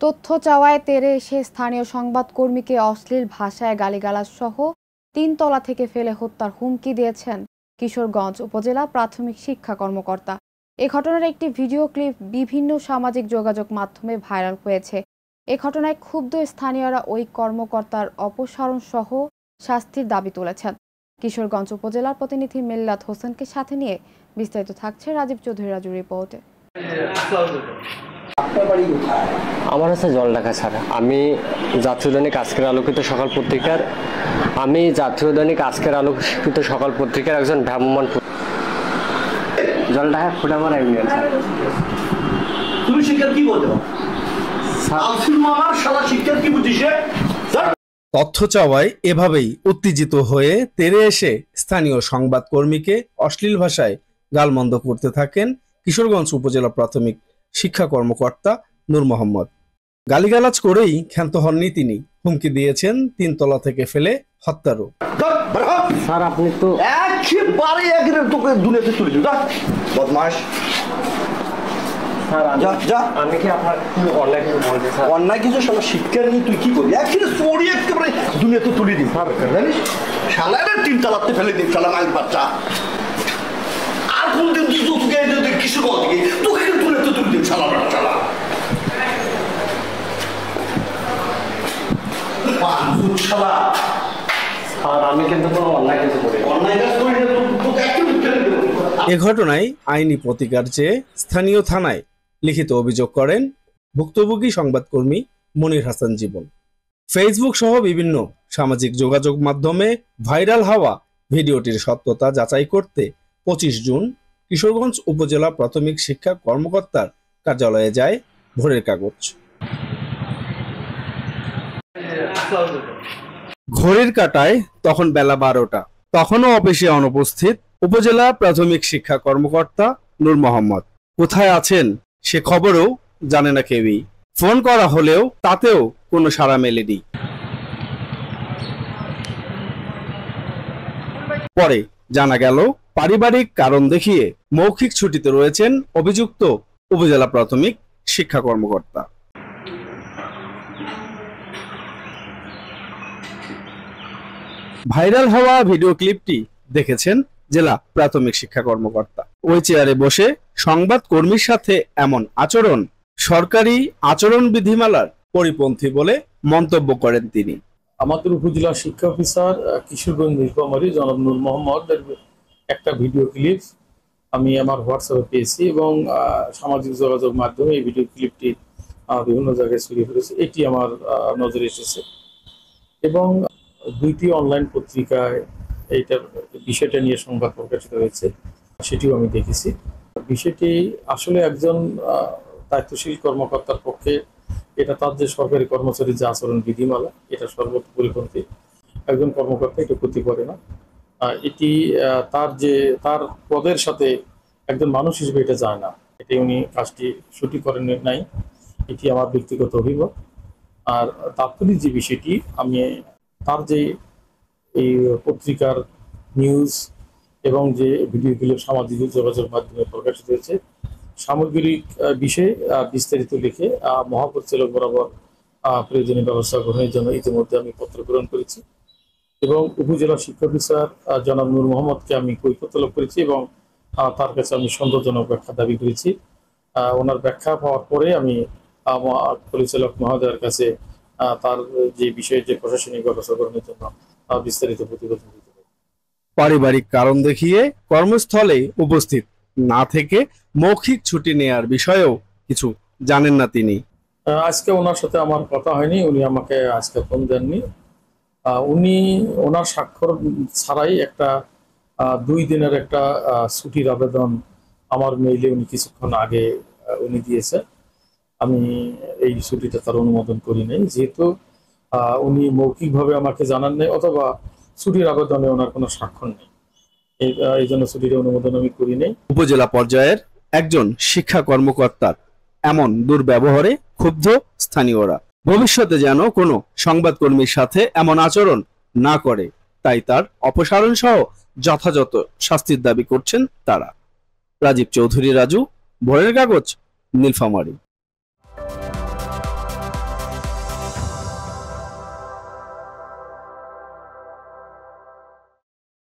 তথ্য চাওয়ায় তেড়ে এসে স্থানীয় সংবাদকর্মীকে অশ্লীল ভাষায় গালিগালাজ সহ ৩ তলা থেকে ফেলে হত্যার হুমকি দিয়েছেন কিশোরগঞ্জ উপজেলা প্রাথমিক শিক্ষা কর্মকর্তা। এ ঘটনার একটি ভিডিও ক্লিপ বিভিন্ন সামাজিক যোগাযোগ মাধ্যমে ভাইরাল হয়েছে। এ ঘটনায় ক্ষুব্ধ স্থানীয়রা ওই কর্মকর্তার অপসারণ সহ শাস্তির দাবি তুলেছেন। কিশোরগঞ্জ উপজেলার প্রতিনিধি মিল্লাত হোসেনকে সাথে নিয়ে বিস্তারিত থাকছে রাজীব চৌধুরী রাজুর রিপোর্টে। আমার হচ্ছে জলঢাকা ছাড়া। আমি জাতীয় দৈনিক আজকের আলোকিত সকাল পত্রিকার একজন ভ্রাম্যমাণ। জলঢাকা ফুটামারা ইউনিয়ন। তুমি শিক্ষার কি বলতে তথ্য চাওয়ায় এভাবেই উত্তেজিত হয়ে তেড়ে এসে স্থানীয় সংবাদকর্মীকে অশ্লীল ভাষায় গালমন্দ করতে থাকেন কিশোরগঞ্জ উপজেলা প্রাথমিক শিক্ষা কর্মকর্তা নূর মোহাম্মদ। গালিগালাজ করেই ক্ষান্ত হননি তিনি, হুমকি দিয়েছেন ৩ তলা থেকে ফেলে হত্যারও। স্যার আপনি তো একেবারে তোকে দুনিয়াতে তুলে দিও, বদমাশ। আমি কি আপনার অন্যায় কিছু বলছি? স্যার অন্যায় কিছু শালা শিক্ষা নিয়ে তুই কি করবি? একেবারে দুনিয়াতে তুলে দিস জানিস, শালারে ৩ তলাতে ফেলে দিস, শালা মাইল বাচ্চা। আর কোনদিন তুই তোকে কিছু বল দিকে তোকে দুনিয়াতে তুলে দিস, শালা বাচ্চা। আমি কিন্তু কোনো অন্যায় কিছু করি। এ ঘটনায় আইনি প্রতিকার চেয়ে স্থানীয় থানায় লিখিত অভিযোগ করেন ভুক্তভোগী সংবাদকর্মী মনির হাসান জীবন। ফেসবুক সহ বিভিন্ন সামাজিক যোগাযোগ মাধ্যমে ভাইরাল হওয়া ভিডিওটির সত্যতা যাচাই করতে ২৫ জুন কিশোরগঞ্জ উপজেলা প্রাথমিক শিক্ষা কর্মকর্তার কার্যালয়ে যায় ভোরের কাগজ। ঘড়ির কাঁটায় তখন বেলা ১২টা। তখনও অফিসে অনুপস্থিত উপজেলা প্রাথমিক শিক্ষা কর্মকর্তা নূর মোহাম্মদ। কোথায় আছেন সে খবরও জানে না কেউই। ফোন করা হলেও তাতেও কোনো সাড়া মেলেনি। পরে জানা গেল পারিবারিক কারণ দেখিয়ে মৌখিক ছুটিতে রয়েছেন অভিযুক্ত উপজেলা প্রাথমিক শিক্ষা কর্মকর্তা। ভাইরাল হওয়া ভিডিও ক্লিপটি দেখেছেন জেলা প্রাথমিক শিক্ষা কর্মকর্তা। ওই চেয়ারে বসে সংবাদ কর্মীর সাথে এমন আচরণ সরকারি আচরণ বিধিমালার পরিপন্থী বলে মন্তব্য করেন তিনি। আমাদের উপজেলা শিক্ষা অফিসার কিশোরগঞ্জ নীলফামারী জনাব নূর মোহাম্মদের একটা ভিডিও ক্লিপ আমি আমার হোয়াটসঅ্যাপে পেয়েছি এবং সামাজিক যোগাযোগ মাধ্যমে এই ভিডিও ক্লিপটি বিভিন্ন জায়গায় ছড়িয়ে পড়েছে। এটি আমার নজরে এসেছে এবং 2টি অনলাইন পত্রিকায় এইটার বিষয়টা নিয়ে সংবাদ প্রকাশিত হয়েছে, সেটিও আমি দেখেছি। বিষয়টি আসলে একজন দায়িত্বশীল কর্মকর্তার পক্ষে এটা তার যে সরকারি কর্মচারীর যে আচরণ বিধিমালা এটা সর্বোচ্চ পরিপন্থী। একজন কর্মকর্তা এটা করতে পারে না। এটি তার পদের সাথে একজন মানুষ হিসেবে এটা যায় না। এটি উনি কাজটি সঠিক করেন নাই, এটি আমার ব্যক্তিগত অভিমত। আর তাৎক্ষণিক যে বিষয়টি আমি তার যে এই পত্রিকার নিউজ এবং যে ভিডিও ক্লিপ সামাজিক যোগাযোগ মাধ্যমে প্রকাশিত হয়েছে সামগ্রিক বিষয়ে বিস্তারিত লিখে মহাপরিচালক বরাবর প্রয়োজনীয় ব্যবস্থা গ্রহণের জন্য ইতিমধ্যে আমি পত্র প্রেরণ করেছি এবং উপজেলা শিক্ষা অফিসার জনাব নূর মোহাম্মদকে আমি কৈফিয়ত তলব করেছি এবং তার কাছে আমি সন্তোষজনক ব্যাখ্যা দাবি করেছি। ওনার ব্যাখ্যা পাওয়ার পরে আমি পরিচালক মহোদয়ের কাছে তার যে বিষয়ে যে প্রশাসনিক ব্যবস্থা গ্রহণের জন্য বিস্তারিত প্রতিবেদন দিতে পারি। পারিবারিক কারণ দেখিয়ে কর্মস্থলে উপস্থিত না থেকে মৌখিক ছুটি নেয়ার বিষয়েও কিছু জানেন না তিনি। আজকে ওনার সাথে আমার কথা হয়নি, উনি আমাকে আজকে ফোন দেননি। উনি ওনার স্বাক্ষর ছাড়াই একটা 2 দিনের একটা ছুটির আবেদন আমার মেইলে উনি কিছুক্ষণ আগে উনি দিয়েছে। আমি এই ছুটিটা তার অনুমোদন করি নাই, যেহেতু উনি মৌখিকভাবে আমাকে জানান নেই অথবা ছুটির আবেদনে ওনার কোনো স্বাক্ষর নেই, এই জন্য ছুটির অনুমোদন আমি করি নাই। উপজেলা পর্যায়ের একজন শিক্ষা কর্মকর্তার এমন দুর্ব্যবহারে ক্ষুব্ধ স্থানীয়রা। ভবিষ্যতে যেন কোনো সংবাদকর্মীর সাথে এমন আচরণ না করে, তাই তার অপসারণ সহ যথাযথ শাস্তির দাবি করছেন তারা। রাজীব চৌধুরী রাজু, ভোরের কাগজ, নীলফামারী।